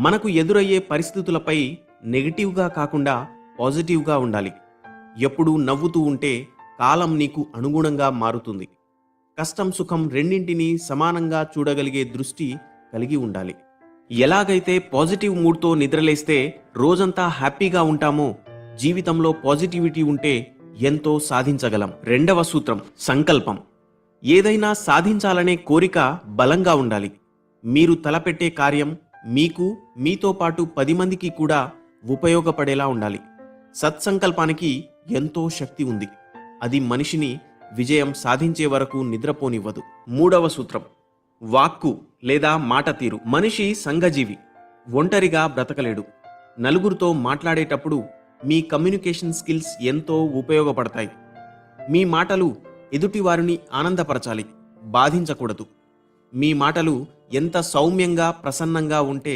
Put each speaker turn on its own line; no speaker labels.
మనకు ఎదురయ్యే పరిస్థితులపై నెగటివ్గా కాకుండా పాజిటివ్గా ఉండాలి. ఎప్పుడూ నవ్వుతూ ఉంటే కాలం నీకు అనుగుణంగా మారుతుంది. కష్టం సుఖం రెండింటినీ సమానంగా చూడగలిగే దృష్టి కలిగి ఉండాలి. ఎలాగైతే పాజిటివ్ మూడ్తో నిద్రలేస్తే రోజంతా హ్యాపీగా ఉంటామో, జీవితంలో పాజిటివిటీ ఉంటే ఎంతో సాధించగలం. రెండవ సూత్రం సంకల్పం. ఏదైనా సాధించాలనే కోరిక బలంగా ఉండాలి. మీరు తలపెట్టే కార్యం మీకు, మీతో పాటు 10 మందికి కూడా ఉపయోగపడేలా ఉండాలి. సత్సంకల్పానికి ఎంతో శక్తి ఉంది. అది మనిషిని విజయం సాధించే వరకు నిద్రపోనివ్వదు. మూడవ సూత్రం వాక్కు లేదా మాట తీరు. మనిషి సంఘజీవి, ఒంటరిగా బ్రతకలేడు. నలుగురితో మాట్లాడేటప్పుడు మీ కమ్యూనికేషన్ స్కిల్స్ ఎంతో ఉపయోగపడతాయి. మీ మాటలు ఎదుటివారిని ఆనందపరచాలి, బాధించకూడదు. మీ మాటలు ఎంత సౌమ్యంగా ప్రసన్నంగా ఉంటే